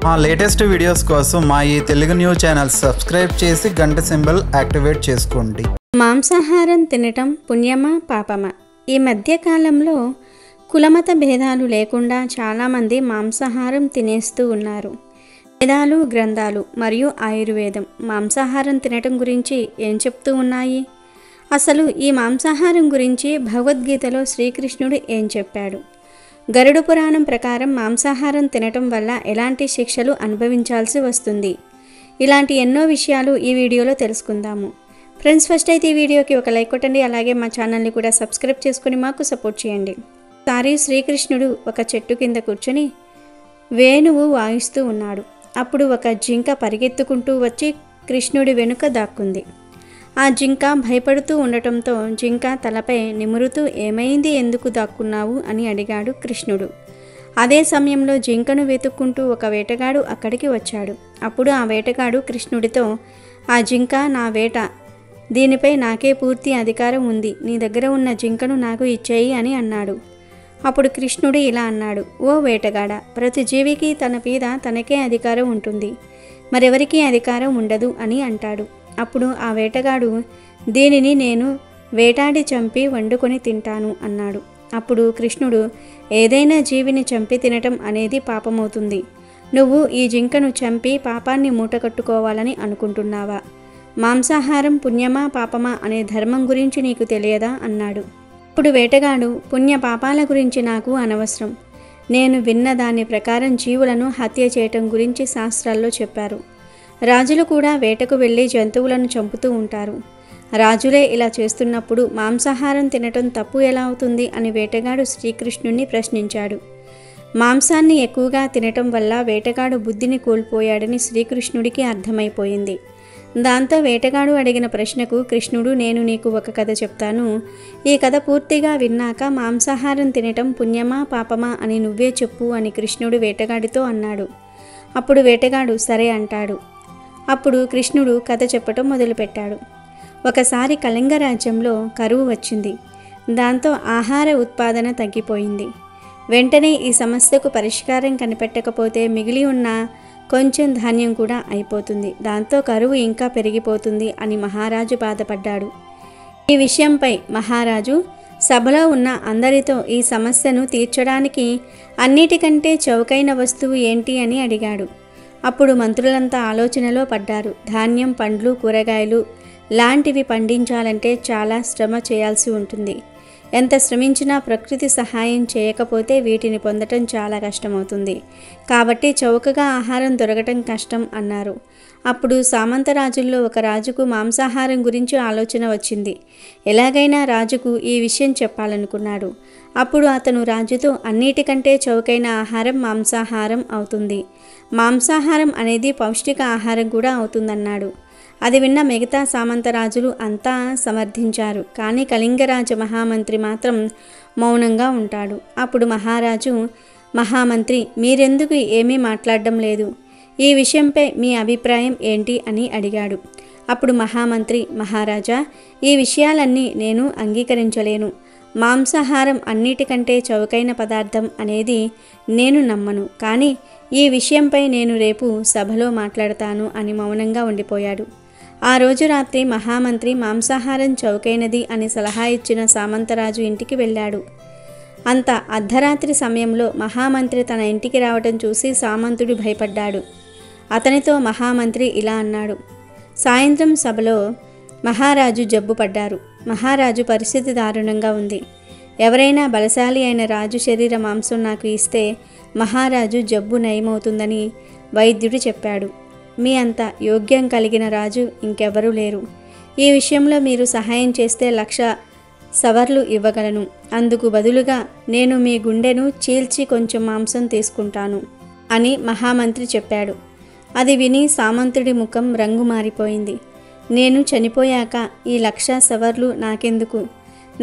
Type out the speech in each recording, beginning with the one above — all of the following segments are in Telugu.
మా లేటెస్ట్ వీడియోస్ కోసం మా ఈ తెలుగు న్యూస్ ఛానల్ సబ్స్క్రైబ్ చేసి గంట సింబల్ యాక్టివేట్ చేసుకోండి. మాంసాహారం తినటం పుణ్యమా పాపమా? ఈ మధ్య కాలంలో కులమత భేదాలు లేకుండా చాలామంది మాంసాహారం తినేస్తూ ఉన్నారు. వేదాలు, గ్రంథాలు మరియు ఆయుర్వేదం మాంసాహారం తినటం గురించి ఏం చెప్తూ ఉన్నాయి? అసలు ఈ మాంసాహారం గురించి భగవద్గీతలో శ్రీకృష్ణుడు ఏం చెప్పాడు? గరుడ పురాణం ప్రకారం మాంసాహారం తినటం వల్ల ఎలాంటి శిక్షలు అనుభవించాల్సి వస్తుంది? ఇలాంటి ఎన్నో విషయాలు ఈ వీడియోలో తెలుసుకుందాము. ఫ్రెండ్స్, ఫస్ట్ అయితే ఈ వీడియోకి ఒక లైక్ కొట్టండి. అలాగే మా ఛానల్ని కూడా సబ్స్క్రైబ్ చేసుకుని మాకు సపోర్ట్ చేయండి. ఒకసారి శ్రీకృష్ణుడు ఒక చెట్టు కింద కూర్చొని వేణువు వాయిస్తూ ఉన్నాడు. అప్పుడు ఒక జింక పరిగెత్తుకుంటూ వచ్చి కృష్ణుడి వెనుక దాక్కుంది. ఆ జింక భయపడుతూ ఉండటంతో జింక తలపై నిమురుతూ ఏమైంది, ఎందుకు దాక్కున్నావు అని అడిగాడు కృష్ణుడు. అదే సమయంలో జింకను వెతుక్కుంటూ ఒక వేటగాడు అక్కడికి వచ్చాడు. అప్పుడు ఆ వేటగాడు కృష్ణుడితో, ఆ జింక నా వేట, దీనిపై నాకే పూర్తి అధికారం ఉంది, నీ దగ్గర ఉన్న జింకను నాకు ఇచ్చేయి అని అన్నాడు. అప్పుడు కృష్ణుడు ఇలా అన్నాడు, ఓ వేటగాడ, ప్రతి జీవికి తన మీద తనకే అధికారం ఉంటుంది, మరెవరికీ అధికారం ఉండదు అని అంటాడు. అప్పుడు ఆ వేటగాడు, దీనిని నేను వేటాడి చంపి వండుకొని తింటాను అన్నాడు. అప్పుడు కృష్ణుడు, ఏదైనా జీవిని చంపి తినటం అనేది పాపమవుతుంది. నువ్వు ఈ జింకను చంపి పాపాన్ని మూటకట్టుకోవాలని అనుకుంటున్నావా? మాంసాహారం పుణ్యమా పాపమా అనే ధర్మం గురించి నీకు తెలియదా అన్నాడు. ఇప్పుడు వేటగాడు, పుణ్య పాపాల గురించి నాకు అనవసరం. నేను విన్న దాని ప్రకారం జీవులను హత్య చేయటం గురించి శాస్త్రాల్లో చెప్పారు. రాజులు కూడా వేటకు వెళ్ళి జంతువులను చంపుతూ ఉంటారు. రాజులే ఇలా చేస్తున్నప్పుడు మాంసాహారం తినటం తప్పు ఎలా అవుతుంది అని వేటగాడు శ్రీకృష్ణుణ్ణి ప్రశ్నించాడు. మాంసాన్ని ఎక్కువగా తినటం వల్ల వేటగాడు బుద్ధిని కోల్పోయాడని శ్రీకృష్ణుడికి అర్థమైపోయింది. దాంతో వేటగాడు అడిగిన ప్రశ్నకు కృష్ణుడు, నేను నీకు ఒక కథ చెప్తాను. ఈ కథ పూర్తిగా విన్నాక మాంసాహారం తినటం పుణ్యమా పాపమా అని నువ్వే చెప్పు అని కృష్ణుడు వేటగాడితో అన్నాడు. అప్పుడు వేటగాడు సరే అంటాడు. అప్పుడు కృష్ణుడు కథ చెప్పటం మొదలుపెట్టాడు. ఒకసారి కళింగ రాజ్యంలో కరువు వచ్చింది. దాంతో ఆహార ఉత్పాదన తగ్గిపోయింది. వెంటనే ఈ సమస్యకు పరిష్కారం కనిపెట్టకపోతే మిగిలి ఉన్న కొంచెం ధాన్యం కూడా అయిపోతుంది. దాంతో కరువు ఇంకా పెరిగిపోతుంది అని మహారాజు బాధపడ్డాడు. ఈ విషయంపై మహారాజు సభలో ఉన్న అందరితో ఈ సమస్యను తీర్చడానికి అన్నిటికంటే చౌకైన వస్తువు ఏంటి అని అడిగాడు. అప్పుడు మంత్రులంతా ఆలోచనలో పడ్డారు. ధాన్యం, పండ్లు, కూరగాయలు లాంటివి పండించాలంటే చాలా శ్రమ చేయాల్సి ఉంటుంది. ఎంత శ్రమించినా ప్రకృతి సహాయం చేయకపోతే వీటిని పొందటం చాలా కష్టమవుతుంది. కాబట్టి చౌకగా ఆహారం దొరకటం కష్టం అన్నారు. అప్పుడు సామంతరాజుల్లో ఒక రాజుకు మాంసాహారం గురించి ఆలోచన వచ్చింది. ఎలాగైనా రాజుకు ఈ విషయం చెప్పాలనుకున్నాడు. అప్పుడు అతను రాజుతో, అన్నిటికంటే చౌకైన ఆహారం మాంసాహారం అవుతుంది. మాంసాహారం అనేది పౌష్టిక ఆహారం కూడా అవుతుందన్నాడు. అది విన్న మిగతా సామంతరాజులు అంతా సమర్థించారు. కానీ కళింగరాజ మహామంత్రి మాత్రం మౌనంగా ఉంటాడు. అప్పుడు మహారాజు, మహామంత్రి, మీరెందుకు ఏమీ మాట్లాడడం లేదు? ఈ విషయంపై మీ అభిప్రాయం ఏంటి అని అడిగాడు. అప్పుడు మహామంత్రి, మహారాజా, ఈ విషయాలన్నీ నేను అంగీకరించలేను. మాంసాహారం అన్నిటికంటే చౌకైన పదార్థం అనేది నేను నమ్మను. కానీ ఈ విషయంపై నేను రేపు సభలో మాట్లాడతాను అని మౌనంగా ఉండిపోయాడు. ఆ రోజు రాత్రి మహామంత్రి మాంసాహారం చౌకైనది అని సలహా ఇచ్చిన సామంతరాజు ఇంటికి వెళ్ళాడు. అంత అర్ధరాత్రి సమయంలో మహామంత్రి తన ఇంటికి రావటం చూసి సామంతుడు భయపడ్డాడు. అతనితో మహామంత్రి ఇలా అన్నాడు. సాయంత్రం సభలో మహారాజు జబ్బు పడ్డారు. మహారాజు పరిస్థితి దారుణంగా ఉంది. ఎవరైనా బలశాలి అయిన రాజు శరీర మాంసం నాకు ఇస్తే మహారాజు జబ్బు నయమవుతుందని వైద్యుడు చెప్పాడు. మీ అంత యోగ్యం కలిగిన రాజు ఇంకెవరూ లేరు. ఈ విషయంలో మీరు సహాయం చేస్తే 1,00,000 సవర్లు ఇవ్వగలను. అందుకు బదులుగా నేను మీ గుండెను చీల్చి కొంచెం మాంసం తీసుకుంటాను అని మహామంత్రి చెప్పాడు. అది విని సామంతుడి ముఖం రంగు మారిపోయింది. నేను చనిపోయాక ఈ 1,00,000 సవర్లు నాకెందుకు?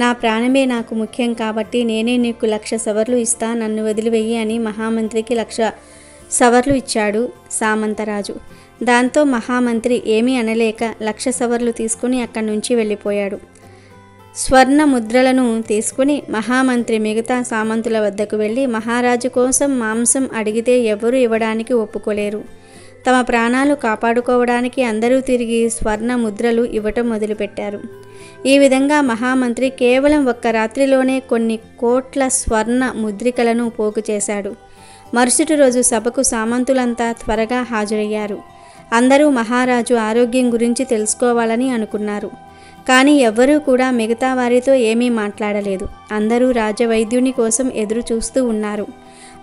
నా ప్రాణమే నాకు ముఖ్యం కాబట్టి నేనే నీకు 1,00,000 సవర్లు ఇస్తా, నన్ను వదిలివెయ్యి అని మహామంత్రికి 1,00,000 సవర్లు ఇచ్చాడు సామంతరాజు. దాంతో మహామంత్రి ఏమీ అనలేక 1,00,000 సవర్లు తీసుకుని అక్కడి నుంచి వెళ్ళిపోయాడు. స్వర్ణ ముద్రలను తీసుకుని మహామంత్రి మిగతా సామంతుల వద్దకు వెళ్ళి మహారాజు కోసం మాంసం అడిగితే ఎవరూ ఇవ్వడానికి ఒప్పుకోలేరు. తమ ప్రాణాలు కాపాడుకోవడానికి అందరూ తిరిగి స్వర్ణ ముద్రలు ఇవ్వటం మొదలుపెట్టారు. ఈ విధంగా మహామంత్రి కేవలం ఒక్క రాత్రిలోనే కొన్ని కోట్ల స్వర్ణ ముద్రికలను పోగు చేశాడు. మరుసటి రోజు సభకు సామంతులంతా త్వరగా హాజరయ్యారు. అందరూ మహారాజు ఆరోగ్యం గురించి తెలుసుకోవాలని అనుకున్నారు. కానీ ఎవ్వరూ కూడా మిగతా వారితో ఏమీ మాట్లాడలేదు. అందరూ రాజవైద్యుని కోసం ఎదురు చూస్తూ ఉన్నారు.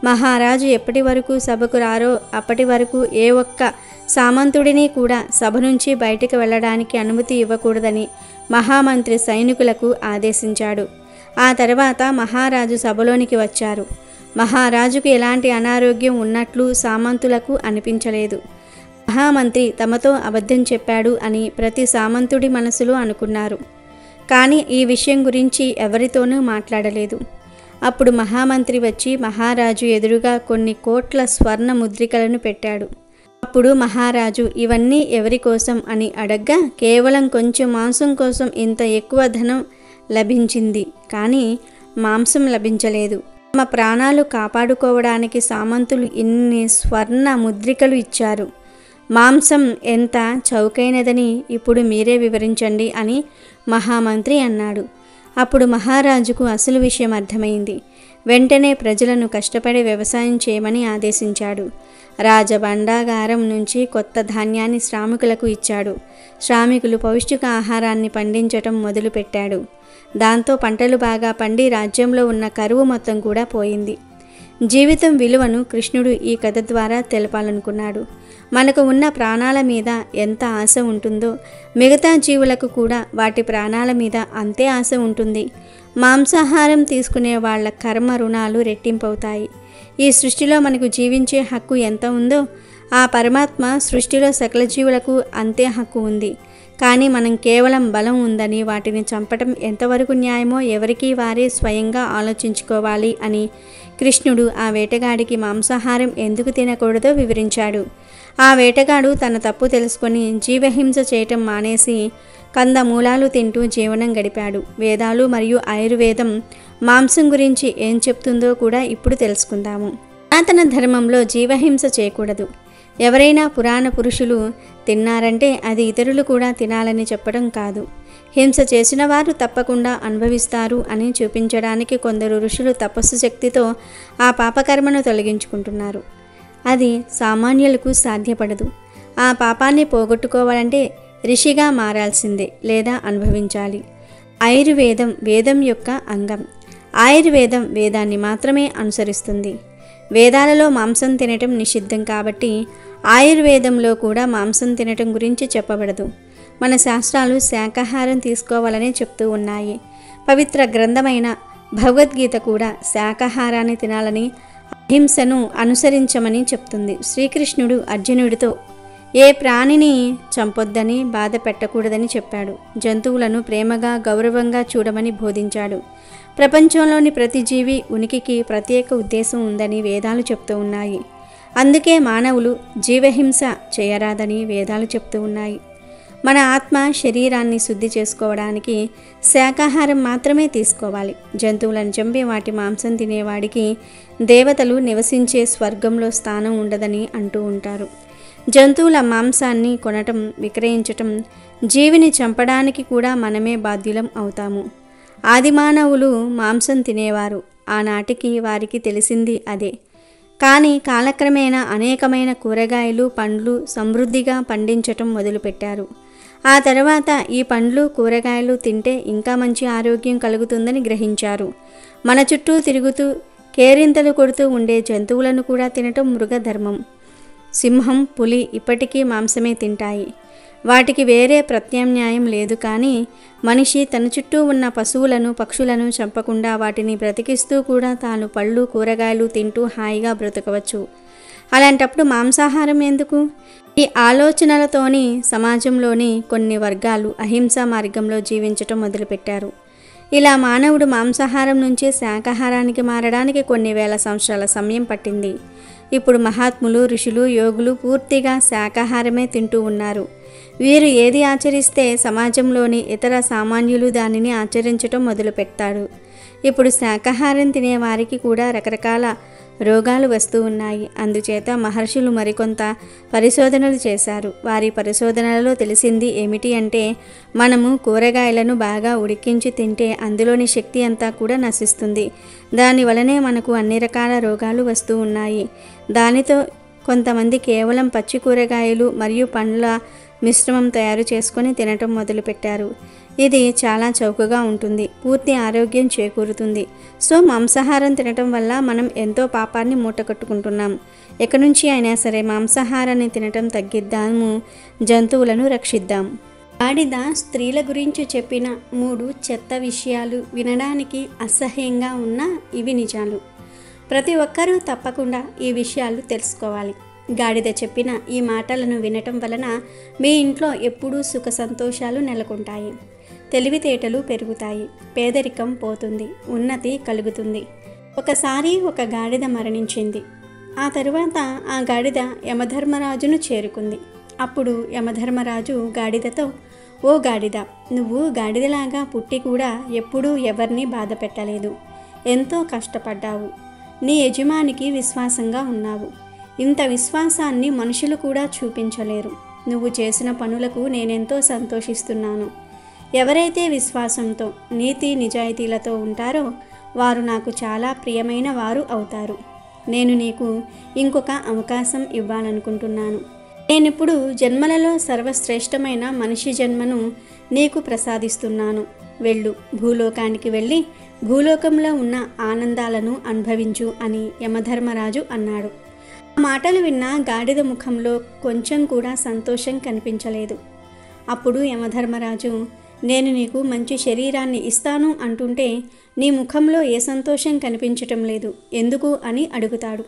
మహారాజు ఎప్పటి వరకు సభకు రారో అప్పటి వరకు ఏ ఒక్క సామంతుడిని కూడా సభ నుంచి బయటికి వెళ్ళడానికి అనుమతి ఇవ్వకూడదని మహామంత్రి సైనికులకు ఆదేశించాడు. ఆ తర్వాత మహారాజు సభలోనికి వచ్చారు. మహారాజుకు ఎలాంటి అనారోగ్యం ఉన్నట్లు సామంతులకు అనిపించలేదు. మహామంత్రి తమతో అబద్ధం చెప్పాడు అని ప్రతి సామంతుడి మనసులో అనుకున్నారు. కానీ ఈ విషయం గురించి ఎవరితోనూ మాట్లాడలేదు. అప్పుడు మహామంత్రి వచ్చి మహారాజు ఎదురుగా కొన్ని కోట్ల స్వర్ణ ముద్రికలను పెట్టాడు. అప్పుడు మహారాజు ఇవన్నీ ఎవరి కోసం అని అడగ్గా కేవలం కొంచెం మాంసం కోసం ఇంత ఎక్కువ ధనం లభించింది, కానీ మాంసం లభించలేదు. తమ ప్రాణాలు కాపాడుకోవడానికి సామంతులు ఇన్ని స్వర్ణ ముద్రికలు ఇచ్చారు. మాంసం ఎంత చౌకైనదని ఇప్పుడు మీరే వివరించండి అని మహామంత్రి అన్నాడు. అప్పుడు మహారాజుకు అసలు విషయం అర్థమైంది. వెంటనే ప్రజలను కష్టపడి వ్యవసాయం చేయమని ఆదేశించాడు. రాజభండాగారం నుంచి కొత్త ధాన్యాన్ని శ్రామికులకు ఇచ్చాడు. శ్రామికులు పౌష్టిక ఆహారాన్ని పండించటం మొదలుపెట్టాడు. దాంతో పంటలు బాగా పండి రాజ్యంలో ఉన్న కరువు మొత్తం కూడా పోయింది. జీవితం విలువను కృష్ణుడు ఈ కథ ద్వారా తెలపాలనుకున్నాడు. మనకు ఉన్న ప్రాణాల మీద ఎంత ఆశ ఉంటుందో మిగతా జీవులకు కూడా వాటి ప్రాణాల మీద అంతే ఆశ ఉంటుంది. మాంసాహారం తీసుకునే వాళ్ళ కర్మ రుణాలు రెట్టింపవుతాయి. ఈ సృష్టిలో మనకు జీవించే హక్కు ఎంత ఉందో ఆ పరమాత్మ సృష్టిలో సకల జీవులకు అంతే హక్కు ఉంది. కానీ మనం కేవలం బలం ఉందని వాటిని చంపటం ఎంతవరకు న్యాయమో ఎవరికీ వారే స్వయంగా ఆలోచించుకోవాలి అని కృష్ణుడు ఆ వేటగాడికి మాంసాహారం ఎందుకు తినకూడదో వివరించాడు. ఆ వేటగాడు తన తప్పు తెలుసుకొని జీవహింస చేయటం మానేసి కందమూలాలు తింటూ జీవనం గడిపాడు. వేదాలు మరియు ఆయుర్వేదం మాంసం గురించి ఏం చెప్తుందో కూడా ఇప్పుడు తెలుసుకుందాము. సనాతన ధర్మంలో జీవహింస చేయకూడదు. ఎవరైనా పురాణ పురుషులు తిన్నారంటే అది ఇతరులు కూడా తినాలని చెప్పడం కాదు. హింస చేసిన వారు తప్పకుండా అనుభవిస్తారు అని చూపించడానికి కొందరు ఋషులు తపస్సు శక్తితో ఆ పాపకర్మను తొలగించుకుంటున్నారు. అది సామాన్యులకు సాధ్యపడదు. ఆ పాపాన్ని పోగొట్టుకోవాలంటే ఋషిగా మారాల్సిందే లేదా అనుభవించాలి. ఆయుర్వేదం వేదం యొక్క అంగం. ఆయుర్వేదం వేదాన్ని మాత్రమే అనుసరిస్తుంది. వేదాలలో మాంసం తినటం నిషిద్ధం కాబట్టి ఆయుర్వేదంలో కూడా మాంసం తినటం గురించి చెప్పబడదు. మన శాస్త్రాలు శాకాహారం తీసుకోవాలని చెప్తూ ఉన్నాయి. పవిత్ర గ్రంథమైన భగవద్గీత కూడా శాకాహారాన్ని తినాలని, అహింసను అనుసరించమని చెప్తుంది. శ్రీకృష్ణుడు అర్జునుడితో ఏ ప్రాణిని చంపొద్దని, బాధ పెట్టకూడదని చెప్పాడు. జంతువులను ప్రేమగా గౌరవంగా చూడమని బోధించాడు. ప్రపంచంలోని ప్రతి జీవి ఉనికికి ప్రత్యేక ఉద్దేశం ఉందని వేదాలు చెప్తూ ఉన్నాయి. అందుకే మానవులు జీవహింస చేయరాదని వేదాలు చెప్తూ ఉన్నాయి. మన ఆత్మ శరీరాన్ని శుద్ధి చేసుకోవడానికి శాకాహారం మాత్రమే తీసుకోవాలి. జంతువులను చంపి వాటి మాంసం తినేవాడికి దేవతలు నివసించే స్వర్గంలో స్థానం ఉండదని అంటూ ఉంటారు. జంతువుల మాంసాన్ని కొనటం, విక్రయించటం, జీవిని చంపడానికి కూడా మనమే బాధ్యులం అవుతాము. ఆదిమానవులు మాంసం తినేవారు. ఆనాటికి వారికి తెలిసింది అదే. కానీ కాలక్రమేణా అనేకమైన కూరగాయలు, పండ్లు సమృద్ధిగా పండించటం మొదలుపెట్టారు. ఆ తర్వాత ఈ పండ్లు, కూరగాయలు తింటే ఇంకా మంచి ఆరోగ్యం కలుగుతుందని గ్రహించారు. మన చుట్టూ తిరుగుతూ కేరింతలు కొడుతూ ఉండే జంతువులను కూడా తినటం మృగధర్మం. సింహం, పులి ఇప్పటికీ మాంసమే తింటాయి. వాటికి వేరే ప్రత్యామ్నాయం లేదు. కానీ మనిషి తన చుట్టూ ఉన్న పశువులను, పక్షులను చంపకుండా వాటిని బ్రతికిస్తూ కూడా తాను పళ్ళు, కూరగాయలు తింటూ హాయిగా బ్రతకవచ్చు. అలాంటప్పుడు మాంసాహారం ఎందుకు? ఈ ఆలోచనలతోని సమాజంలోని కొన్ని వర్గాలు అహింసా మార్గంలో జీవించటం మొదలుపెట్టారు. ఇలా మానవుడు మాంసాహారం నుంచి శాకాహారానికి మారడానికి కొన్ని వేల సంవత్సరాల సమయం పట్టింది. ఇప్పుడు మహాత్ములు, ఋషులు, యోగులు పూర్తిగా శాకాహారమే తింటూ ఉన్నారు. వీరు ఏది ఆచరిస్తే సమాజంలోని ఇతర సామాన్యులు దానిని ఆచరించటం మొదలుపెట్టారు. ఇప్పుడు శాకాహారం తినే వారికి కూడా రకరకాల రోగాలు వస్తూ ఉన్నాయి. అందుచేత మహర్షులు మరికొంత పరిశోధనలు చేశారు. వారి పరిశోధనలలో తెలిసింది ఏమిటి అంటే, మనము కూరగాయలను బాగా ఉడికించి తింటే అందులోని శక్తి అంతా కూడా నశిస్తుంది. దానివలనే మనకు అన్ని రకాల రోగాలు వస్తూ ఉన్నాయి. దానితో కొంతమంది కేవలం పచ్చి కూరగాయలు మరియు పండ్ల మిశ్రమం తయారు చేసుకొని తినటం మొదలుపెట్టారు. ఇది చాలా చౌకగా ఉంటుంది, పూర్తి ఆరోగ్యం చేకూరుతుంది. సో మాంసాహారం తినటం వల్ల మనం ఎంతో పాపాన్ని మూటకట్టుకుంటున్నాం. ఇక నుంచి అయినా సరే మాంసాహారాన్ని తినటం తగ్గిద్దాము, జంతువులను రక్షిద్దాం. గాడిద స్త్రీల గురించి చెప్పిన 3 చెత్త విషయాలు వినడానికి అసహ్యంగా ఉన్న ఇవి నిజాలు. ప్రతి ఒక్కరూ తప్పకుండా ఈ విషయాలు తెలుసుకోవాలి. గాడిద చెప్పిన ఈ మాటలను వినటం వలన మీ ఇంట్లో ఎప్పుడూ సుఖ సంతోషాలు నెలకొంటాయి, తెలివితేటలు పెరుగుతాయి, పేదరికం పోతుంది, ఉన్నతి కలుగుతుంది. ఒకసారి ఒక గాడిద మరణించింది. ఆ తరువాత ఆ గాడిద యమధర్మరాజును చేరుకుంది. అప్పుడు యమధర్మరాజు గాడిదతో, ఓ గాడిద, నువ్వు గాడిదలాగా పుట్టి కూడా ఎప్పుడూ ఎవరిని బాధ పెట్టలేదు. ఎంతో కష్టపడ్డావు. నీ యజమానికి విశ్వాసంగా ఉన్నావు. ఇంత విశ్వాసాన్ని మనుషులు కూడా చూపించలేరు. నువ్వు చేసిన పనులకు నేనెంతో సంతోషిస్తున్నాను. ఎవరైతే విశ్వాసంతో నీతి నిజాయితీలతో ఉంటారో వారు నాకు చాలా ప్రియమైన వారు అవుతారు. నేను నీకు ఇంకొక అవకాశం ఇవ్వాలనుకుంటున్నాను. నేనిప్పుడు జన్మలలో సర్వశ్రేష్టమైన మనిషి జన్మను నీకు ప్రసాదిస్తున్నాను. వెళ్ళు, భూలోకానికి వెళ్ళి భూలోకంలో ఉన్న ఆనందాలను అనుభవించు అని యమధర్మరాజు అన్నాడు. ఆ మాటలు విన్న గాడిద ముఖంలో కొంచెం కూడా సంతోషం కనిపించలేదు. అప్పుడు యమధర్మరాజు, నేను నీకు మంచి శరీరాన్ని ఇస్తాను అంటుంటే నీ ముఖంలో ఏ సంతోషం కనిపించటం లేదు, ఎందుకు అని అడుగుతాడు.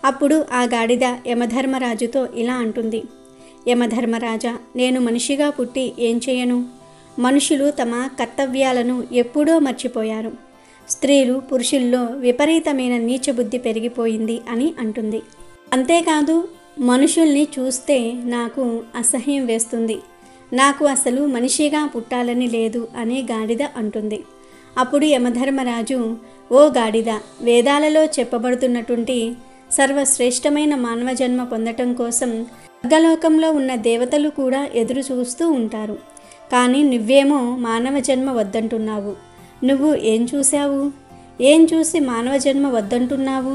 అప్పుడు ఆ గాడిద యమధర్మరాజుతో ఇలా అంటుంది, యమధర్మరాజా, నేను మనిషిగా పుట్టి ఏం చేయను? మనుషులు తమ కర్తవ్యాలను ఎప్పుడో మర్చిపోయారు. స్త్రీలు పురుషుల్లో విపరీతమైన నీచబుద్ధి పెరిగిపోయింది అని అంటుంది. అంతేకాదు, మనుషుల్ని చూస్తే నాకు అసహ్యం వేస్తుంది. నాకు అసలు మనిషిగా పుట్టాలని లేదు అని గాడిద అంటుంది. అప్పుడు యమధర్మరాజు, ఓ గాడిద, వేదాలలో చెప్పబడుతున్నటువంటి సర్వశ్రేష్టమైన మానవ జన్మ పొందటం కోసం స్వర్గలోకంలో ఉన్న దేవతలు కూడా ఎదురు చూస్తూ ఉంటారు. కానీ నువ్వేమో మానవ జన్మ వద్దంటున్నావు. నువ్వు ఏం చూశావు? ఏం చూసి మానవ జన్మ వద్దంటున్నావు?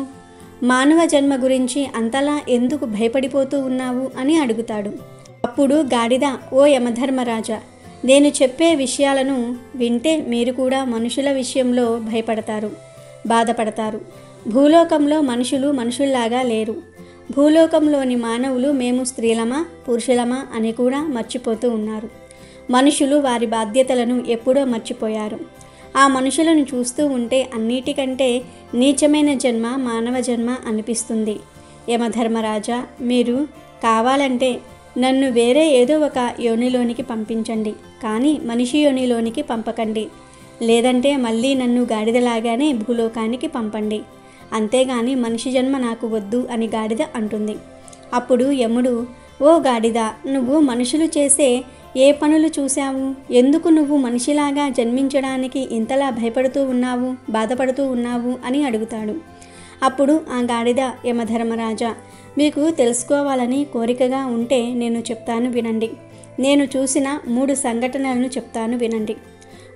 మానవ జన్మ గురించి అంతలా ఎందుకు భయపడిపోతూ ఉన్నావు అని అడుగుతాడు. అప్పుడు గాడిద, ఓ యమధర్మరాజా, నేను చెప్పే విషయాలను వింటే మీరు కూడా మనుషుల విషయంలో భయపడతారు, బాధపడతారు. భూలోకంలో మనుషులు మనుషుల్లాగా లేరు. భూలోకంలోని మానవులు మేము స్త్రీలమా పురుషులమా అని కూడా మర్చిపోతూ ఉన్నారు. మనుషులు వారి బాధ్యతలను ఎప్పుడో మర్చిపోయారు. ఆ మనుషులను చూస్తూ ఉంటే అన్నిటికంటే నీచమైన జన్మ మానవ జన్మ అనిపిస్తుంది. యమధర్మరాజా, మీరు కావాలంటే నన్ను వేరే ఏదో ఒక యోనిలోనికి పంపించండి, కానీ మనిషి యోనిలోనికి పంపకండి. లేదంటే మళ్ళీ నన్ను గాడిదలాగానే భూలోకానికి పంపండి. అంతేగాని మనిషి జన్మ నాకు వద్దు అని గాడిద అంటుంది. అప్పుడు యముడు, ఓ గాడిద, నువ్వు మనుషులు చేసే ఏ పనులు చూశావు? ఎందుకు నువ్వు మనిషిలాగా జన్మించడానికి ఇంతలా భయపడుతూ ఉన్నావు, బాధపడుతూ ఉన్నావు అని అడుగుతాడు. అప్పుడు ఆ గాడిద, యమధర్మరాజా, మీకు తెలుసుకోవాలని కోరికగా ఉంటే నేను చెప్తాను వినండి. నేను చూసిన 3 సంఘటనలను చెప్తాను వినండి.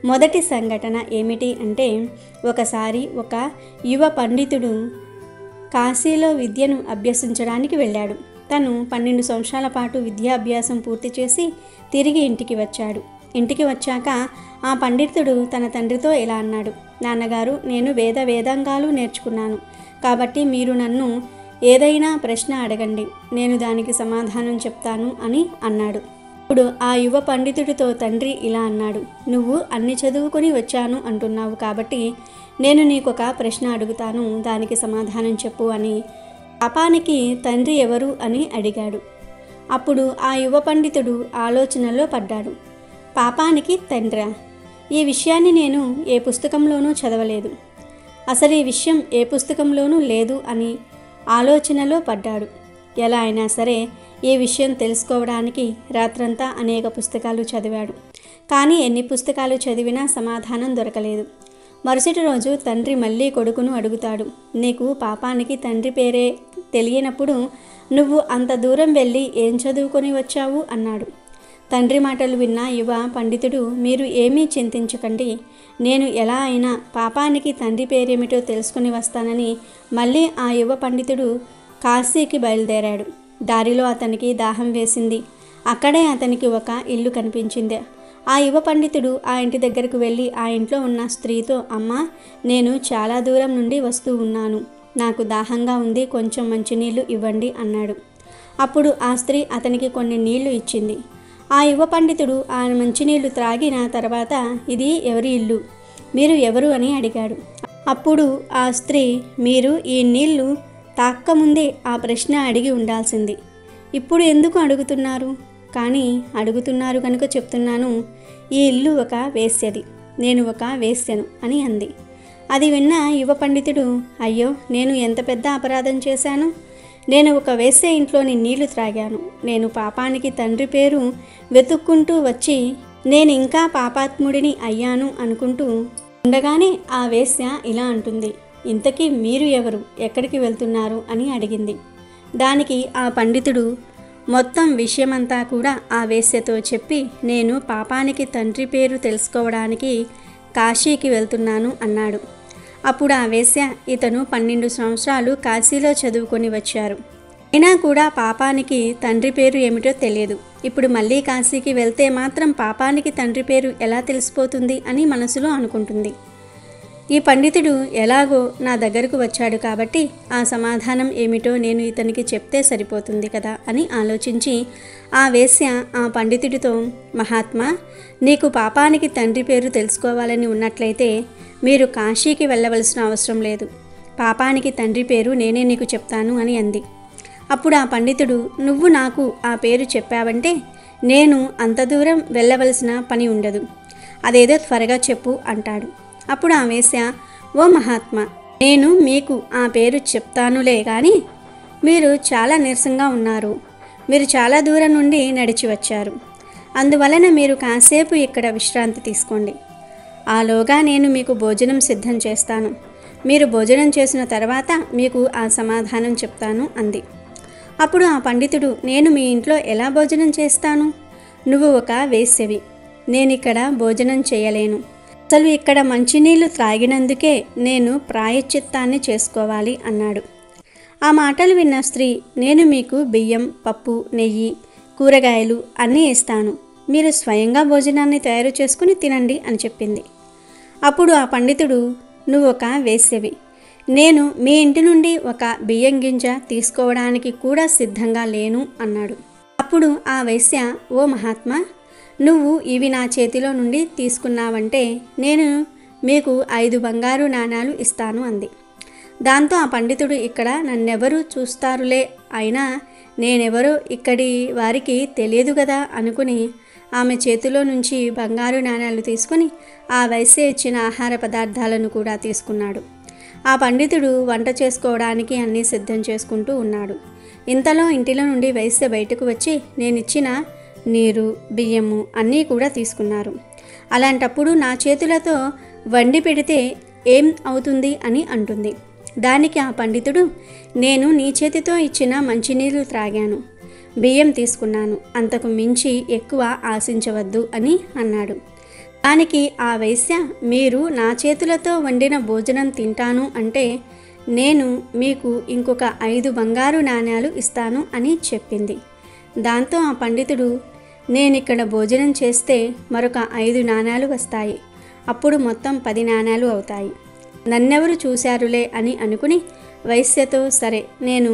మొదటి సంఘటన ఏమిటి అంటే, ఒకసారి ఒక యువ పండితుడు కాశీలో విద్యను అభ్యసించడానికి వెళ్ళాడు. తను 12 సంవత్సరాల పాటు విద్యాభ్యాసం పూర్తి చేసి తిరిగి ఇంటికి వచ్చాడు. ఇంటికి వచ్చాక ఆ పండితుడు తన తండ్రితో ఇలా అన్నాడు, నాన్నగారు, నేను వేదాంగాలు నేర్చుకున్నాను. కాబట్టి మీరు నన్ను ఏదైనా ప్రశ్న అడగండి, నేను దానికి సమాధానం చెప్తాను అని అన్నాడు. ఇప్పుడు ఆ యువ పండితుడితో తండ్రి ఇలా అన్నాడు, నువ్వు అన్ని చదువుకొని వచ్చాను అంటున్నావు, కాబట్టి నేను నీకొక ప్రశ్న అడుగుతాను, దానికి సమాధానం చెప్పు అని పాపానికి తండ్రి ఎవరు అని అడిగాడు. అప్పుడు ఆ యువ పండితుడు ఆలోచనలో పడ్డాడు. పాపానికి తండ్రా? ఈ విషయాన్ని నేను ఏ పుస్తకంలోనూ చదవలేదు. అసలు ఈ విషయం ఏ పుస్తకంలోనూ లేదు అని ఆలోచనలో పడ్డాడు. ఎలా అయినా సరే ఈ విషయం తెలుసుకోవడానికి రాత్రంతా అనేక పుస్తకాలు చదివాడు. కానీ ఎన్ని పుస్తకాలు చదివినా సమాధానం దొరకలేదు. మరుసటి రోజు తండ్రి మళ్ళీ కొడుకును అడుగుతాడు, నీకు పాపానికి తండ్రి పేరే తెలియనప్పుడు నువ్వు అంత దూరం వెళ్ళి ఏం చదువుకొని వచ్చావు అన్నాడు. తండ్రి మాటలు విన్న యువ పండితుడు, మీరు ఏమీ చింతించకండి, నేను ఎలా అయినా పాపానికి తండ్రి పేరేమిటో తెలుసుకుని వస్తానని మళ్ళీ ఆ యువ పండితుడు కాశీకి బయలుదేరాడు. దారిలో అతనికి దాహం వేసింది. అక్కడే అతనికి ఒక ఇల్లు కనిపించింది. ఆ యువ పండితుడు ఆ ఇంటి దగ్గరకు వెళ్ళి ఆ ఇంట్లో ఉన్న స్త్రీతో, అమ్మా, నేను చాలా దూరం నుండి వస్తూ ఉన్నాను, నాకు దాహంగా ఉంది, కొంచెం మంచినీళ్ళు ఇవ్వండి అన్నాడు. అప్పుడు ఆ స్త్రీ అతనికి కొన్ని నీళ్లు ఇచ్చింది. ఆ యువ పండితుడు ఆ మంచినీళ్లు త్రాగిన తర్వాత, ఇది ఎవరి ఇల్లు, మీరు ఎవరు అని అడిగాడు. అప్పుడు ఆ స్త్రీ, మీరు ఈ నీళ్లు తాక్కముందే ఆ ప్రశ్న అడిగి ఉండాల్సింది, ఇప్పుడు ఎందుకు అడుగుతున్నారు? కానీ అడుగుతున్నారు కనుక చెప్తున్నాను, ఈ ఇల్లు ఒక వేశ్యది, నేను ఒక వేశ్యను అని అంది. అది విన్న యువ పండితుడు, అయ్యో, నేను ఎంత పెద్ద అపరాధం చేశాను, నేను ఒక వేశ్య ఇంట్లోని నీళ్లు త్రాగాను, నేను పాపానికి తండ్రి పేరు వెతుక్కుంటూ వచ్చి నేను ఇంకా పాపాత్ముడిని అయ్యాను అనుకుంటూ ఉండగానే ఆ వేశ్య ఇలా అంటుంది, ఇంతకీ మీరు ఎవరు, ఎక్కడికి వెళ్తున్నారు అని అడిగింది. దానికి ఆ పండితుడు మొత్తం విషయమంతా కూడా ఆ వేశ్యతో చెప్పి, నేను పాపానికి తండ్రి పేరు తెలుసుకోవడానికి కాశీకి వెళ్తున్నాను అన్నాడు. అప్పుడు ఆ వేశ్య, ఇతను 12 సంవత్సరాలు కాశీలో చదువుకొని వచ్చారు, అయినా కూడా పాపానికి తండ్రి పేరు ఏమిటో తెలియదు, ఇప్పుడు మళ్ళీ కాశీకి వెళ్తే మాత్రం పాపానికి తండ్రి పేరు ఎలా తెలిసిపోతుంది అని మనసులో అనుకుంటుంది. ఈ పండితుడు ఎలాగో నా దగ్గరకు వచ్చాడు కాబట్టి ఆ సమాధానం ఏమిటో నేను ఇతనికి చెప్తే సరిపోతుంది కదా అని ఆలోచించి ఆ వేశ్య ఆ పండితుడితో, మహాత్మా, నీకు పాపానికి తండ్రి పేరు తెలుసుకోవాలని ఉన్నట్లయితే మీరు కాశీకి వెళ్ళవలసిన అవసరం లేదు, పాపానికి తండ్రి పేరు నేనే నీకు చెప్తాను అని అంది. అప్పుడు ఆ పండితుడు, నువ్వు నాకు ఆ పేరు చెప్పావంటే నేను అంత దూరం వెళ్ళవలసిన పని ఉండదు, అదేదో త్వరగా చెప్పు అంటాడు. అప్పుడు ఆ వేశ్య, ఓ మహాత్మా, నేను మీకు ఆ పేరు చెప్తానులే కానీ మీరు చాలా నీరసంగా ఉన్నారు, మీరు చాలా దూరం నుండి నడిచి వచ్చారు, అందువలన మీరు కాసేపు ఇక్కడ విశ్రాంతి తీసుకోండి, ఆలోగా నేను మీకు భోజనం సిద్ధం చేస్తాను, మీరు భోజనం చేసిన తర్వాత మీకు ఆ సమాధానం చెప్తాను అంది. అప్పుడు ఆ పండితుడు, నేను మీ ఇంట్లో ఎలా భోజనం చేస్తాను, నువ్వు ఒక వేశ్యవి, నేనిక్కడ భోజనం చేయలేను, అసలు ఇక్కడ మంచినీళ్లు త్రాగినందుకే నేను ప్రాయశ్చిత్తాన్ని చేసుకోవాలి అన్నాడు. ఆ మాటలు విన్న స్త్రీ, నేను మీకు బియ్యం, పప్పు, నెయ్యి, కూరగాయలు అన్నీ ఇస్తాను, మీరు స్వయంగా భోజనాన్ని తయారు చేసుకుని తినండి అని చెప్పింది. అప్పుడు ఆ పండితుడు, నువ్వు ఒక వేశ్యవి, నేను మీ ఇంటి నుండి ఒక బియ్యం గింజ తీసుకోవడానికి కూడా సిద్ధంగా లేను అన్నాడు. అప్పుడు ఆ వేశ్య, ఓ మహాత్మా, నువ్వు ఇవి నా చేతిలో నుండి తీసుకున్నావంటే నేను మీకు 5 బంగారు నాణాలు ఇస్తాను అంది. దాంతో ఆ పండితుడు, ఇక్కడ నన్నెవరు చూస్తారులే, అయినా నేనెవరో ఇక్కడి వారికి తెలియదు కదా అనుకుని ఆమె చేతిలో నుంచి బంగారు నాణాలు తీసుకుని ఆ వేశ్య ఇచ్చిన ఆహార పదార్థాలను కూడా తీసుకున్నాడు. ఆ పండితుడు వంట చేసుకోవడానికి అన్నీ సిద్ధం చేసుకుంటూ ఉన్నాడు. ఇంతలో ఇంటిలో నుండి వేశ్య బయటకు వచ్చి నేనిచ్చిన నీరు, బియ్యము అన్నీ కూడా తీసుకున్నారు, అలాంటప్పుడు నా చేతులతో వండి పెడితే ఏం అవుతుంది అని అంటుంది. దానికి ఆ పండితుడు, నేను నీ చేతితో ఇచ్చిన మంచినీళ్ళు త్రాగాను, బియ్యం తీసుకున్నాను, అంతకు మించి ఎక్కువ ఆశించవద్దు అని అన్నాడు. దానికి ఆ వేశ్య, మీరు నా చేతులతో వండిన భోజనం తింటాను అంటే నేను మీకు ఇంకొక 5 బంగారు నాణ్యాలు ఇస్తాను అని చెప్పింది. దాంతో ఆ పండితుడు, నేనిక్కడ భోజనం చేస్తే మరొక 5 నాణాలు వస్తాయి, అప్పుడు మొత్తం 10 నాణాలు అవుతాయి, నన్నెవరు చూశారులే అని అనుకుని వైశ్యతో, సరే, నేను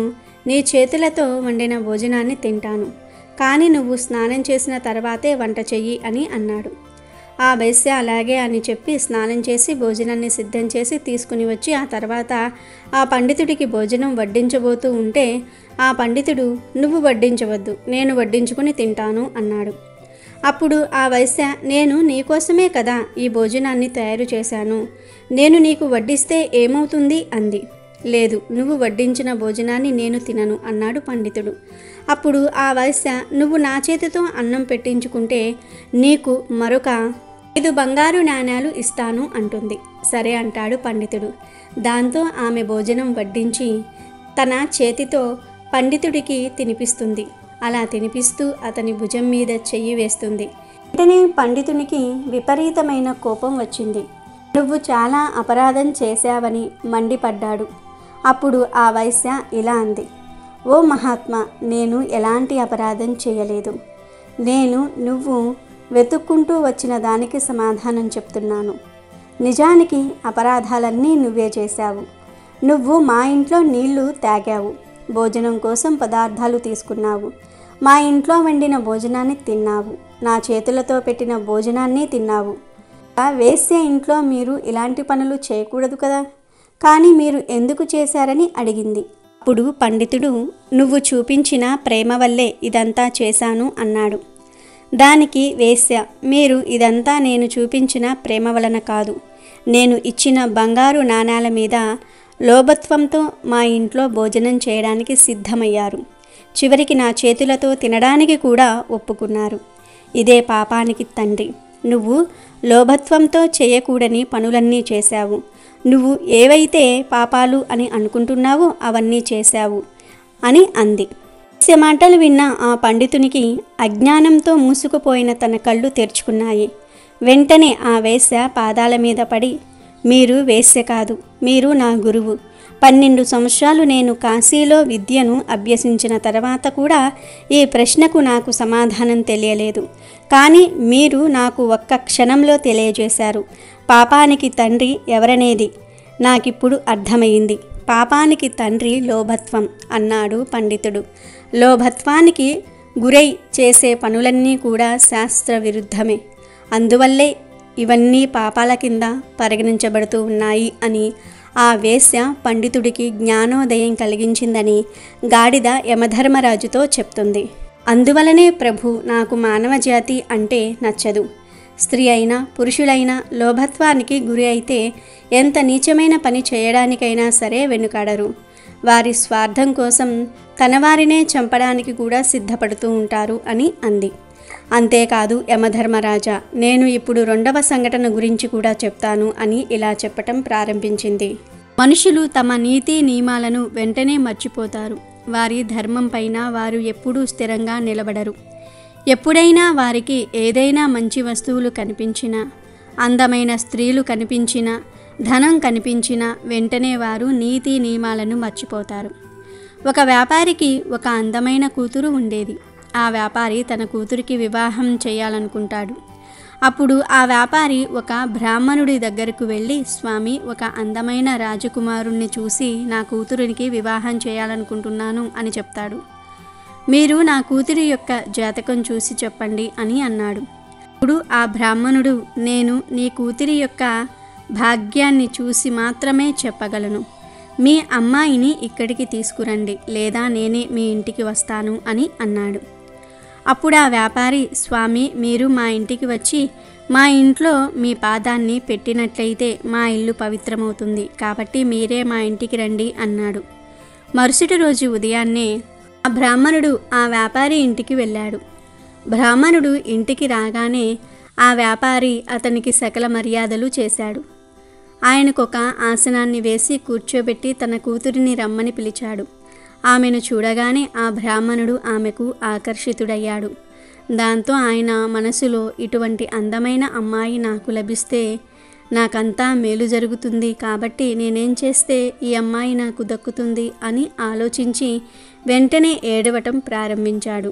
నీ చేతులతో వండిన భోజనాన్ని తింటాను, కానీ నువ్వు స్నానం చేసిన తర్వాతే వంట చెయ్యి అని అన్నాడు. ఆ వైశ్య అలాగే అని చెప్పి స్నానం చేసి భోజనాన్ని సిద్ధం చేసి తీసుకుని వచ్చి ఆ తర్వాత ఆ పండితుడికి భోజనం వడ్డించబోతూ ఉంటే ఆ పండితుడు, నువ్వు వడ్డించవద్దు, నేను వడ్డించుకుని తింటాను అన్నాడు. అప్పుడు ఆ వైశ్య, నేను నీకోసమే కదా ఈ భోజనాన్ని తయారు చేశాను, నేను నీకు వడ్డిస్తే ఏమవుతుంది అంది. లేదు, నువ్వు వడ్డించిన భోజనాన్ని నేను తినను అన్నాడు పండితుడు. అప్పుడు ఆ వైశ్య, నువ్వు నా చేతితో అన్నం పెట్టించుకుంటే నీకు మరొక 5 బంగారు నాణేలు ఇస్తాను అంటుంది. సరే అంటాడు పండితుడు. దాంతో ఆమె భోజనం వడ్డించి తన చేతితో పండితుడికి తినిపిస్తుంది. అలా తినిపిస్తూ అతని భుజం మీద చెయ్యి వేస్తుంది. వెంటనే పండితునికి విపరీతమైన కోపం వచ్చింది. నువ్వు చాలా అపరాధం చేశావని మండిపడ్డాడు. అప్పుడు ఆ వైశ్య ఇలా అంది, ఓ మహాత్మా, నేను ఎలాంటి అపరాధం చేయలేదు. నువ్వు వెతుక్కుంటూ వచ్చిన దానికి సమాధానం చెప్తున్నాను. నిజానికి అపరాధాలన్నీ నువ్వే చేశావు. నువ్వు మా ఇంట్లో నీళ్లు తాగావు, భోజనం కోసం పదార్థాలు తీసుకున్నావు, మా ఇంట్లో వండిన భోజనాన్ని తిన్నావు, నా చేతులతో పెట్టిన భోజనాన్ని తిన్నావు. వేశ్య ఇంట్లో మీరు ఇలాంటి పనులు చేయకూడదు కదా, కానీ మీరు ఎందుకు చేశారని అడిగింది. అప్పుడు పండితుడు, నువ్వు చూపించిన ప్రేమ వల్లే ఇదంతా చేశాను అన్నాడు. దానికి వేశ్య, మీరు ఇదంతా నేను చూపించిన ప్రేమ వలన కాదు, నేను ఇచ్చిన బంగారు నాణాల మీద లోభత్వంతో మా ఇంట్లో భోజనం చేయడానికి సిద్ధమయ్యారు. చివరికి నా చేతులతో తినడానికి కూడా ఒప్పుకున్నారు. ఇదే పాపానికి తండ్రి. నువ్వు లోభత్వంతో చేయకూడని పనులన్నీ చేశావు. నువ్వు ఏవైతే పాపాలు అని అనుకుంటున్నావో అవన్నీ చేశావు అని అంది. వేశ్య మాటలు విన్న ఆ పండితునికి అజ్ఞానంతో మూసుకుపోయిన తన కళ్ళు తెరుచుకున్నాయి. వెంటనే ఆ వేశ్య పాదాల మీద పడి, మీరు వేశ్య కాదు, మీరు నా గురువు. 12 సంవత్సరాలు నేను కాశీలో విద్యను అభ్యసించిన తర్వాత కూడా ఈ ప్రశ్నకు నాకు సమాధానం తెలియలేదు. కానీ మీరు నాకు ఒక్క క్షణంలో తెలియజేశారు. పాపానికి తండ్రి ఎవరనేది నాకిప్పుడు అర్థమైంది. పాపానికి తండ్రి లోభత్వం అన్నాడు పండితుడు. లోభత్వానికి గురై చేసే పనులన్నీ కూడా శాస్త్ర విరుద్ధమే. అందువల్లే ఇవన్నీ పాపాల కింద పరిగణించబడుతూ ఉన్నాయి అని ఆ వేశ్య పండితుడికి జ్ఞానోదయం కలిగించిందని గాడిద యమధర్మరాజుతో చెప్తుంది. అందువలనే ప్రభు, నాకు మానవజాతి అంటే నచ్చదు. స్త్రీ అయినా పురుషులైనా లోభత్వానికి గురి అయితే ఎంత నీచమైన పని చేయడానికైనా సరే వెనుకాడరు. వారి స్వార్థం కోసం తనవారినే చంపడానికి కూడా సిద్ధపడుతూ ఉంటారు అని అంది. అంతేకాదు యమధర్మరాజా, నేను ఇప్పుడు 2వ సంఘటన గురించి కూడా చెప్తాను అని ఇలా చెప్పటం ప్రారంభించింది. మనుషులు తమ నీతి నియమాలను వెంటనే మర్చిపోతారు. వారి ధర్మం పైన వారు ఎప్పుడూ స్థిరంగా నిలబడరు. ఎప్పుడైనా వారికి ఏదైనా మంచి వస్తువులు కనిపించినా, అందమైన స్త్రీలు కనిపించినా, ధనం కనిపించినా వెంటనే వారు నీతి నియమాలను మర్చిపోతారు. ఒక వ్యాపారికి ఒక అందమైన కూతురు ఉండేది. ఆ వ్యాపారి తన కూతురికి వివాహం చేయాలనుకుంటాడు. అప్పుడు ఆ వ్యాపారి ఒక బ్రాహ్మణుడి దగ్గరకు వెళ్ళి, స్వామి, ఒక అందమైన రాజకుమారుణ్ణి చూసి నా కూతురికి వివాహం చేయాలనుకుంటున్నాను అని చెప్తాడు. మీరు నా కూతురి యొక్క జాతకం చూసి చెప్పండి అని అన్నాడు. ఇప్పుడు ఆ బ్రాహ్మణుడు, నేను నీ కూతురి యొక్క భాగ్యాన్ని చూసి మాత్రమే చెప్పగలను. మీ అమ్మాయిని ఇక్కడికి తీసుకురండి, లేదా నేనే మీ ఇంటికి వస్తాను అని అన్నాడు. అప్పుడు ఆ వ్యాపారి, స్వామి, మీరు మా ఇంటికి వచ్చి మా ఇంట్లో మీ పాదాన్ని పెట్టినట్లయితే మా ఇల్లు పవిత్రమవుతుంది. కాబట్టి మీరే మా ఇంటికి రండి అన్నాడు. మరుసటి రోజు ఉదయాన్నే ఆ బ్రాహ్మణుడు ఆ వ్యాపారి ఇంటికి వెళ్ళాడు. బ్రాహ్మణుడు ఇంటికి రాగానే ఆ వ్యాపారి అతనికి సకల మర్యాదలు చేశాడు. ఆయనకొక ఆసనాన్ని వేసి కూర్చోబెట్టి తన కూతురిని రమ్మని పిలిచాడు. ఆమెను చూడగానే ఆ బ్రాహ్మణుడు ఆమెకు ఆకర్షితుడయ్యాడు. దాంతో ఆయన మనసులో, ఇటువంటి అందమైన అమ్మాయి నాకు లభిస్తే నాకంతా మేలు జరుగుతుంది, కాబట్టి నేనేం చేస్తే ఈ అమ్మాయి నాకు దక్కుతుంది అని ఆలోచించి వెంటనే ఏడవటం ప్రారంభించాడు.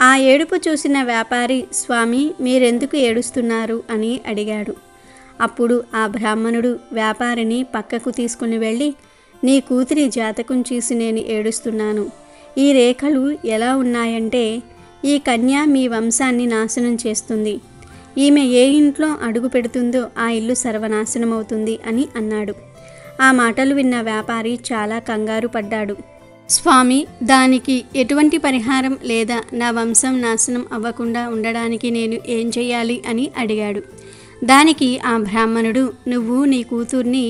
ఆ ఏడుపు చూసిన వ్యాపారి, స్వామి, మీరెందుకు ఏడుస్తున్నారు అని అడిగాడు. అప్పుడు ఆ బ్రాహ్మణుడు వ్యాపారిని పక్కకు తీసుకుని వెళ్ళి, నీ కూతురి జాతకం చూసి నేను ఏడుస్తున్నాను. ఈ రేఖలు ఎలా ఉన్నాయంటే ఈ కన్య మీ వంశాన్ని నాశనం చేస్తుంది. ఈమె ఏ ఇంట్లో అడుగు పెడుతుందో ఆ ఇల్లు సర్వనాశనమవుతుంది అని అన్నాడు. ఆ మాటలు విన్న వ్యాపారి చాలా కంగారు పడ్డాడు. స్వామి, దానికి ఎటువంటి పరిహారం లేదా నా వంశం నాశనం అవ్వకుండా ఉండడానికి నేను ఏం చేయాలి అని అడిగాడు. దానికి ఆ బ్రాహ్మణుడు, నువ్వు నీ కూతుర్ని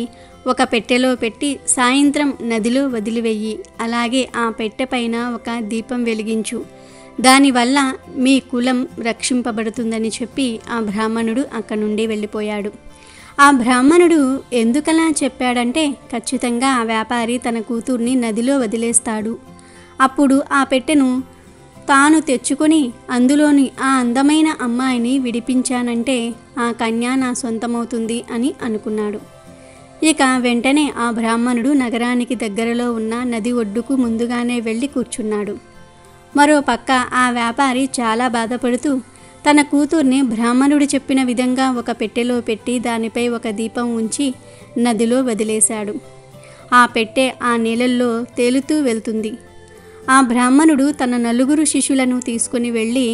ఒక పెట్టెలో పెట్టి సాయంత్రం నదిలో వదిలివెయ్యి. అలాగే ఆ పెట్టె పైన ఒక దీపం వెలిగించు. దానివల్ల మీ కులం రక్షింపబడుతుందని చెప్పి ఆ బ్రాహ్మణుడు అక్కడి నుండి వెళ్ళిపోయాడు. ఆ బ్రాహ్మణుడు ఎందుకలా చెప్పాడంటే, ఖచ్చితంగా ఆ వ్యాపారి తన కూతుర్ని నదిలో వదిలేస్తాడు. అప్పుడు ఆ పెట్టెను తాను తెచ్చుకొని అందులోని ఆ అందమైన అమ్మాయిని విడిపించానంటే ఆ కన్య నా సొంతమవుతుంది అని అనుకున్నాడు. ఇక వెంటనే ఆ బ్రాహ్మణుడు నగరానికి దగ్గరలో ఉన్న నది ఒడ్డుకు ముందుగానే వెళ్ళి కూర్చున్నాడు. మరో పక్క ఆ వ్యాపారి చాలా బాధపడుతూ తన కూతుర్ని బ్రాహ్మణుడు చెప్పిన విధంగా ఒక పెట్టెలో పెట్టి దానిపై ఒక దీపం ఉంచి నదిలో వదిలేశాడు. ఆ పెట్టె ఆ నీళ్ళల్లో తేలుతూ వెళ్తుంది. ఆ బ్రాహ్మణుడు తన 4 శిష్యులను తీసుకుని వెళ్ళి,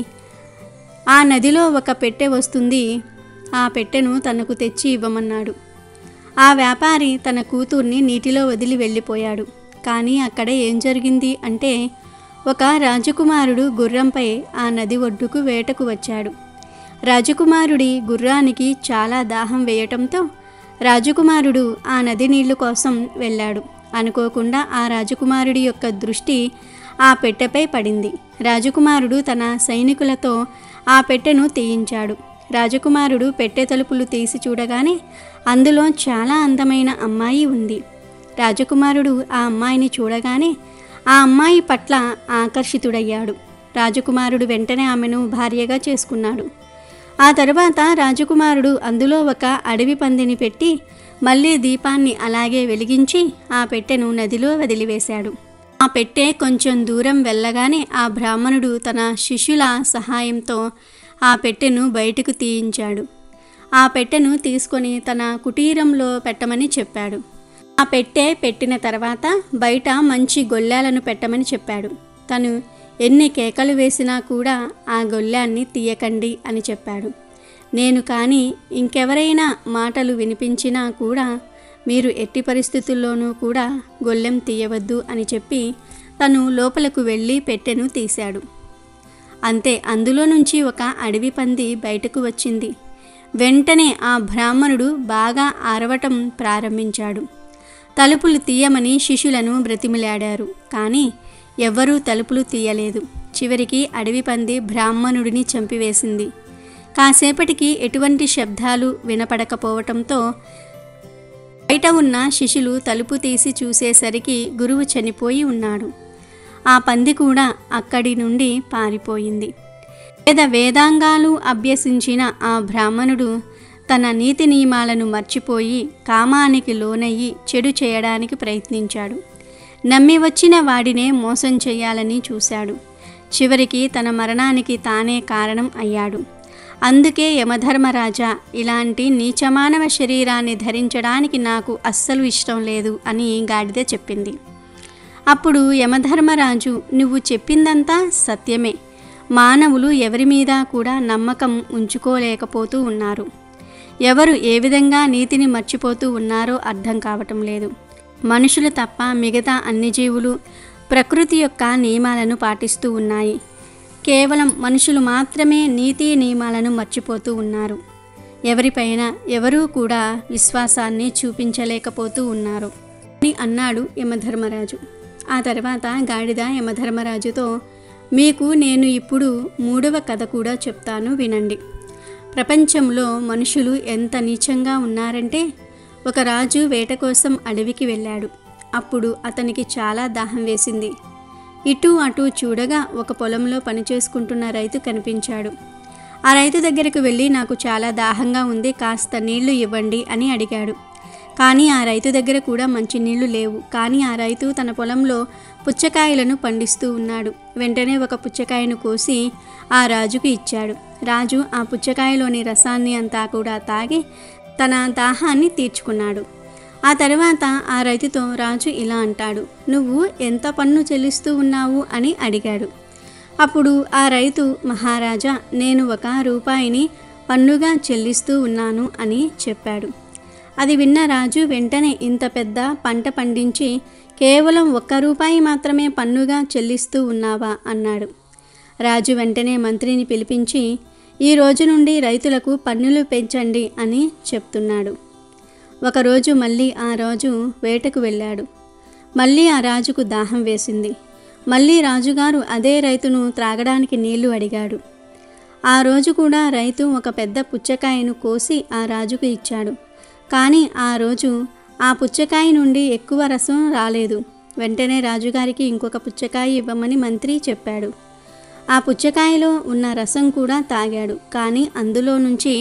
ఆ నదిలో ఒక పెట్టె వస్తుంది, ఆ పెట్టెను తనకు తెచ్చి ఇవ్వమన్నాడు. ఆ వ్యాపారి తన కూతుర్ని నీటిలో వదిలి వెళ్ళిపోయాడు. కానీ అక్కడ ఏం జరిగింది అంటే, ఒక రాజకుమారుడు గుర్రంపై ఆ నది ఒడ్డుకు వేటకు వచ్చాడు. రాజకుమారుడి గుర్రానికి చాలా దాహం వేయటంతో రాజకుమారుడు ఆ నది నీళ్లు కోసం వెళ్ళాడు. అనుకోకుండా ఆ రాజకుమారుడి యొక్క దృష్టి ఆ పెట్టెపై పడింది. రాజకుమారుడు తన సైనికులతో ఆ పెట్టెను తీయించాడు. రాజకుమారుడు పెట్టె తలుపులు తీసి చూడగానే అందులో చాలా అందమైన అమ్మాయి ఉంది. రాజకుమారుడు ఆ అమ్మాయిని చూడగానే ఆ అమ్మాయి పట్ల ఆకర్షితుడయ్యాడు. రాజకుమారుడు వెంటనే ఆమెను భార్యగా చేసుకున్నాడు. ఆ తర్వాత రాజకుమారుడు అందులో ఒక అడవి పందిని పెట్టి మళ్ళీ దీపాన్ని అలాగే వెలిగించి ఆ పెట్టెను నదిలో వదిలివేశాడు. ఆ పెట్టె కొంచెం దూరం వెళ్ళగానే ఆ బ్రాహ్మణుడు తన శిష్యుల సహాయంతో ఆ పెట్టెను బయటకు తీయించాడు. ఆ పెట్టెను తీసుకొని తన కుటీరంలో పెట్టమని చెప్పాడు. ఆ పెట్టె పెట్టిన తర్వాత బయట మంచి గొల్లాలను పెట్టమని చెప్పాడు. తను ఎన్ని కేకలు వేసినా కూడా ఆ గొల్లాన్ని తీయకండి అని చెప్పాడు. నేను కానీ ఇంకెవరైనా మాటలు వినిపించినా కూడా మీరు ఎట్టి పరిస్థితుల్లోనూ కూడా గొల్లెం తీయవద్దు అని చెప్పి తను లోపలకు వెళ్ళి పెట్టెను తీశాడు. అంతే, అందులో నుంచి ఒక అడవి పంది బయటకు వచ్చింది. వెంటనే ఆ బ్రాహ్మణుడు బాగా అరవటం ప్రారంభించాడు. తలుపులు తీయమని శిష్యులను బ్రతిమిలాడారు. కానీ ఎవ్వరూ తలుపులు తీయలేదు. చివరికి అడవి పంది బ్రాహ్మణుడిని చంపివేసింది. కాసేపటికి ఎటువంటి శబ్దాలు వినపడకపోవటంతో బయట ఉన్న శిష్యులు తలుపు తీసి చూసేసరికి గురువు చనిపోయి ఉన్నాడు. ఆ పంది కూడా అక్కడి నుండి పారిపోయింది. వేదాంగాలు అభ్యసించిన ఆ బ్రాహ్మణుడు తన నీతి నియమాలను మర్చిపోయి కామానికి లోనయ్యి చెడు చేయడానికి ప్రయత్నించాడు. నమ్మి వచ్చిన వాడినే మోసం చేయాలని చూశాడు. చివరికి తన మరణానికి తానే కారణం అయ్యాడు. అందుకే యమధర్మరాజా, ఇలాంటి నీచమానవ శరీరాన్ని ధరించడానికి నాకు అస్సలు ఇష్టం లేదు అని గాడిద చెప్పింది. అప్పుడు యమధర్మరాజు, నువ్వు చెప్పిందంతా సత్యమే. మానవులు ఎవరి మీద కూడా నమ్మకం ఉంచుకోలేకపోతూ ఉన్నారు. ఎవరు ఏ విధంగా నీతిని మర్చిపోతూ ఉన్నారో అర్థం కావటం లేదు. మనుషులు తప్ప మిగతా అన్ని జీవులు ప్రకృతి యొక్క నియమాలను పాటిస్తూ ఉన్నాయి. కేవలం మనుషులు మాత్రమే నీతి నియమాలను మర్చిపోతూ ఉన్నారు. ఎవరిపైన ఎవరూ కూడా విశ్వాసాన్ని చూపించలేకపోతూ ఉన్నారు అని అన్నాడు యమధర్మరాజు. ఆ తర్వాత గాడిద యమధర్మరాజుతో, మీకు నేను ఇప్పుడు 3వ కథ కూడా చెప్తాను, వినండి. ప్రపంచంలో మనుషులు ఎంత నీచంగా ఉన్నారంటే, ఒక రాజు వేట కోసం అడవికి వెళ్ళాడు. అప్పుడు అతనికి చాలా దాహం వేసింది. ఇటు అటు చూడగా ఒక పొలంలో పనిచేసుకుంటున్న రైతు కనిపించాడు. ఆ రైతు దగ్గరకు వెళ్ళి, నాకు చాలా దాహంగా ఉంది, కాస్త నీళ్లు ఇవ్వండి అని అడిగాడు. కానీ ఆ రైతు దగ్గర కూడా మంచి నీళ్లు లేవు. కానీ ఆ రైతు తన పొలంలో పుచ్చకాయలను పండిస్తూ ఉన్నాడు. వెంటనే ఒక పుచ్చకాయను కోసి ఆ రాజుకు ఇచ్చాడు. రాజు ఆ పుచ్చకాయలోని రసాన్ని అంతా కూడా తాగి తన దాహాన్ని తీర్చుకున్నాడు. ఆ తర్వాత ఆ రైతుతో రాజు ఇలా అంటాడు, నువ్వు ఎంత పన్ను చెల్లిస్తూ ఉన్నావు అని అడిగాడు. అప్పుడు ఆ రైతు, మహారాజా, నేను 1 రూపాయిని పన్నుగా చెల్లిస్తూ ఉన్నాను అని చెప్పాడు. అది విన్న రాజు వెంటనే, ఇంత పెద్ద పంట పండించి కేవలం 1 రూపాయి మాత్రమే పన్నుగా చెల్లిస్తూ ఉన్నావా అన్నాడు. రాజు వెంటనే మంత్రిని పిలిపించి, ఈ రోజు నుండి రైతులకు పన్నులు పెంచండి అని చెప్తున్నాడు. ఒకరోజు మళ్ళీ ఆ రాజు వేటకు వెళ్ళాడు. మళ్ళీ ఆ రాజుకు దాహం వేసింది. మళ్ళీ రాజుగారు అదే రైతును త్రాగడానికి నీళ్లు అడిగాడు. ఆ రోజు కూడా రైతు ఒక పెద్ద పుచ్చకాయను కోసి ఆ రాజుకు ఇచ్చాడు. కానీ ఆ రోజు ఆ పుచ్చకాయ నుండి ఎక్కువ రసం రాలేదు. వెంటనే రాజుగారికి ఇంకొక పుచ్చకాయ ఇవ్వమని మంత్రి చెప్పాడు. ఆ పుచ్చకాయలో ఉన్న రసం కూడా తాగాడు. కానీ అందులో నుంచి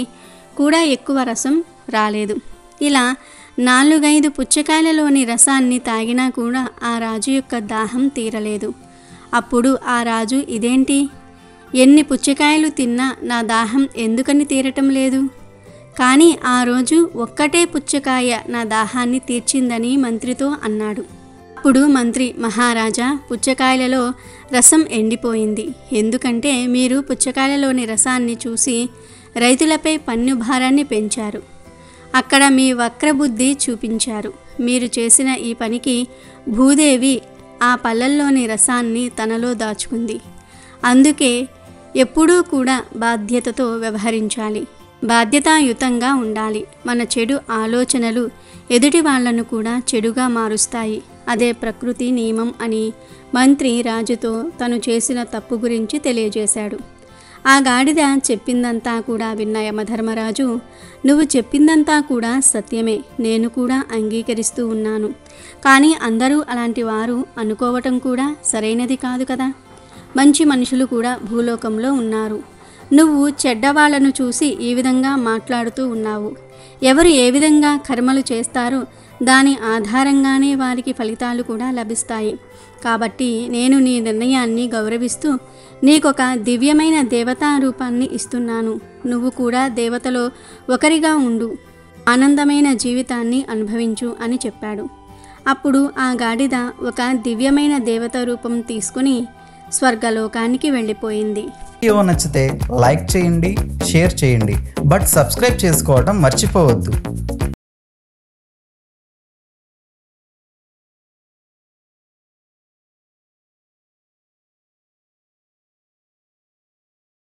కూడా ఎక్కువ రసం రాలేదు. ఇలా 4-5 పుచ్చకాయలలోని రసాన్ని తాగినా కూడా ఆ రాజు యొక్క దాహం తీరలేదు. అప్పుడు ఆ రాజు, ఇదేంటి, ఎన్ని పుచ్చకాయలు తిన్నా నా దాహం ఎందుకని తీరటం లేదు? కానీ ఆ రోజు ఒక్కటే పుచ్చకాయ నా దాహాన్ని తీర్చిందని మంత్రితో అన్నాడు. అప్పుడు మంత్రి, మహారాజా, పుచ్చకాయలలో రసం ఎండిపోయింది. ఎందుకంటే మీరు పుచ్చకాయలలోని రసాన్ని చూసి రైతులపై పన్ను భారాన్ని పెంచారు. అక్కడ మీ వక్రబుద్ధి చూపించారు. మీరు చేసిన ఈ పనికి భూదేవి ఆ పళ్ళల్లోని రసాన్ని తనలో దాచుకుంది. అందుకే ఎప్పుడూ కూడా బాధ్యతతో వ్యవహరించాలి, బాధ్యతాయుతంగా ఉండాలి. మన చెడు ఆలోచనలు ఎదుటి వాళ్లను కూడా చెడుగా మారుస్తాయి. అదే ప్రకృతి నియమం అని మంత్రి రాజుతో తను చేసిన తప్పు గురించి తెలియజేశాడు. ఆ గాడిద చెప్పిందంతా కూడా విన్న యమధర్మరాజు, నువ్వు చెప్పిందంతా కూడా సత్యమే, నేను కూడా అంగీకరిస్తూ ఉన్నాను. కానీ అందరూ అలాంటి వారు అనుకోవటం కూడా సరైనది కాదు కదా. మంచి మనుషులు కూడా భూలోకంలో ఉన్నారు. నువ్వు చెడ్డవాళ్లను చూసి ఈ విధంగా మాట్లాడుతూ ఉన్నావు. ఎవరు ఏ విధంగా కర్మలు చేస్తారో దాని ఆధారంగానే వారికి ఫలితాలు కూడా లభిస్తాయి. కాబట్టి నేను నీ నిర్ణయాన్ని గౌరవిస్తూ నీకొక దివ్యమైన దేవతా రూపాన్ని ఇస్తున్నాను. నువ్వు కూడా దేవతలో ఒకరిగా ఉండు, ఆనందమైన జీవితాన్ని అనుభవించు అని చెప్పాడు. అప్పుడు ఆ గాడిద ఒక దివ్యమైన దేవత రూపం తీసుకుని స్వర్గలోకానికి వెళ్ళిపోయింది. వీడియో నచ్చితే లైక్ చేయండి, షేర్ చేయండి, బట్ సబ్స్క్రైబ్ చేసుకోవడం మర్చిపోవద్దు.